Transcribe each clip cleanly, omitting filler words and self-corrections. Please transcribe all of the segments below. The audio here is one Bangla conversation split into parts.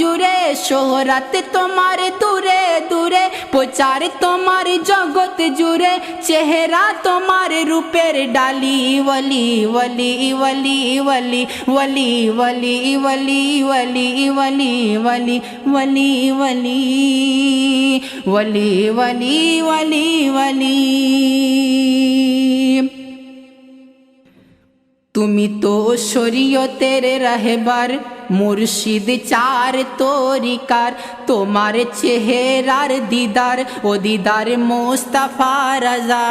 জুড়ে, শোহরাত তোমার দূরে দূরে, প্রচার তোমার জগৎ জুড়ে, চেহারা তোমার রূপের ডালি, ওয়ালি ওয়ালি ওয়ালি ওয়ালি ওয়ালি ওয়ালি ওয়ালি ওয়ালি ওয়ালি ওয়ালি ওয়ালি ওয়ালি ওয়ালি ওয়ালি ওয়ালি। তুমি তো শরীয়তের রাহবার, মুর্শিদ চার তরিকার, তোমার চেহারার দিদার, ও দিদার মোস্তফা রাজার।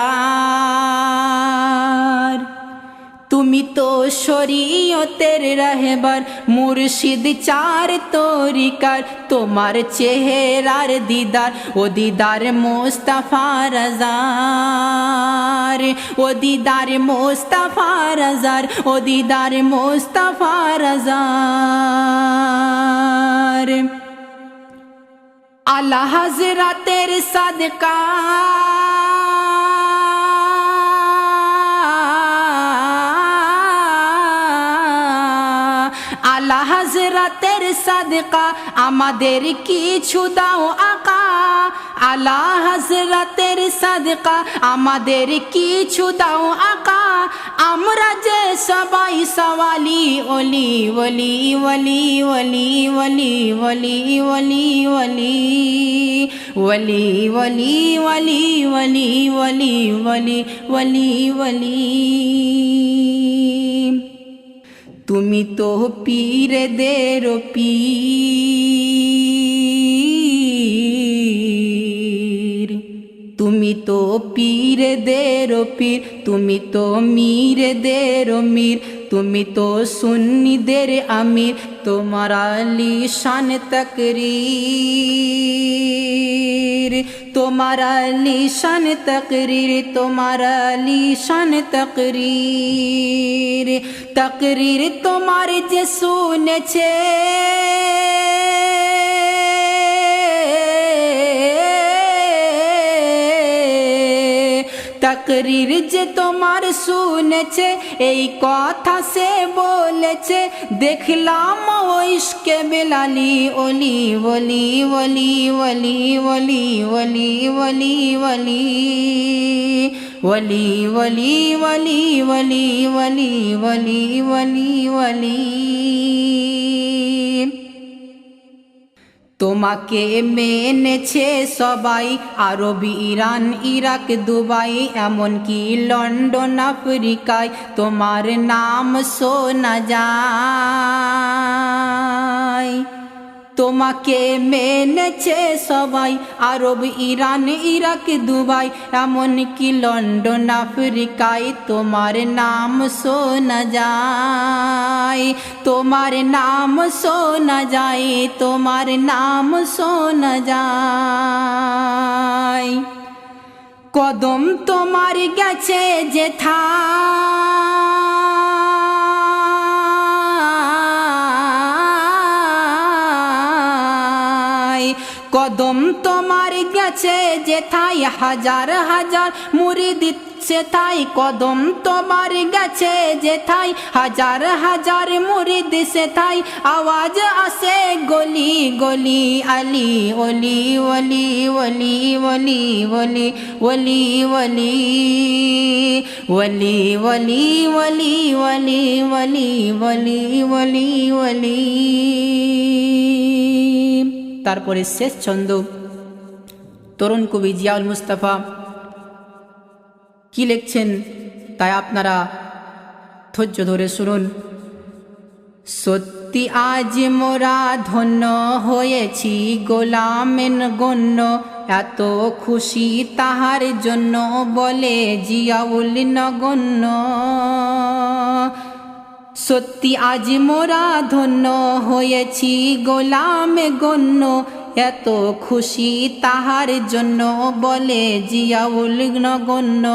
তুমি তো শরীয়তের রাহবার, মুর্শিদ চার তরিকার, তোমার চেহারার দিদার, ও দিদার মোস্তফা রাজার, ও দিদার মোস্তফা রাজার, ও দিদার মোস্তফা রাজার। আলা হযরতের সাদকা আলা হযরতের সাদকা আমাদের কিছু দাও আকা, আলা হযরতের সাদকা আমাদের কিছু দাও আকা, আমরা যে সবাই সওয়ালি, ওলি ওলি ওলি ওলি ওলি ওলি ওলি ওলি ওলি ওলি ওলি ওলি ওলি ওলি ওলি ওলি। তুমি তো পীরদের পীর, তুমি তো পীরদের পীর, তুমি তো মীরদের মীর, তুমি তো সুন্নিদের আমির, তোমার আলিশান তকরীর, তোমার আলিশান তকরীর, তোমার আলিশান তকরীর। তকরীর তোমার যে শুনেছে, তকরীর যে তোমার শুনেছে, এই কথা সে বলেছে, দেখলাম ও ইশকে বেলালি, ওলি ওলি ওলি ওলি ওলি ওলি ওলি ওলি ওলি ওলি ওলি ওলি ওলি ওলি ওলি ওলি। তোমাকে মেনেছে সবাই, আরব ইরান ইরাক দুবাই, এমনকি লন্ডন আফ্রিকায় তোমার নাম শোনা যায়। তোমাকে মেনেছে সবাই, আরব ইরান ইরাক দুবাই, এমনকি লন্ডন আফ্রিকায় তোমার নাম শোনা যায়, তোমার নাম শোনা যায়, তোমার নাম শোনা যায়। কদম তোমার গেছে যেথা, কদম তোমার গেছে যেথায়, হাজার হাজার মুরিদ সেথায়, কদম তোমার গেছে যেথায়, হাজার হাজার মুরিদ সেথায়, আওয়াজ আসে গলি গলি, আলী ওলি ওলি ওলি ওলি ওলি ওলি ওলি ওলি ওলি ওলি ওলি ওলি ওলি ওলি ওলি। তারপরে শেষ ছন্দ তরুণ কবি জিয়াউল মুস্তাফা কি লিখছেন তাই আপনারা ধৈর্য ধরে শুনুন। সত্যি আজ মোরা ধন্য হয়েছি, গোলামেন গণ্য, এত খুশি তাহার জন্য, বলে জিয়াউল নগণ্য। সত্যি আজ মোরা ধন্য হয়েছি, গোলাম গণ্য, এত খুশি তাহার জন্য, বলে জিয়াউল নগণ্য,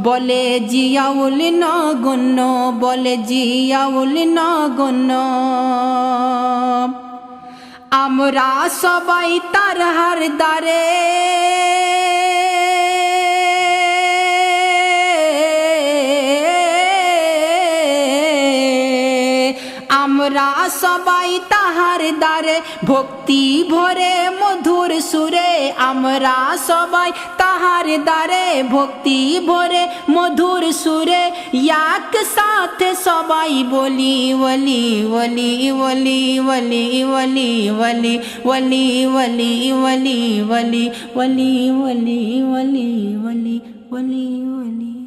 বলে জিয়াউল নগণ্য, বলে জিয়াউল নগণ্য। আমরা সবাই তার হার দ্বারে, আমরা সবাই তাহার দ্বারে ভক্তি ভরে মধুর সুরে আমরা সবাই তাহার দ্বারে ভক্তি ভরে মধুর সুরে এক সাথে সবাই বলি ওলি ওলি ওলি ওলি ওলি ওলি ওলি ওলি ওলি ওলি ওলি ওলি ওলি ওলি ওলি ওলি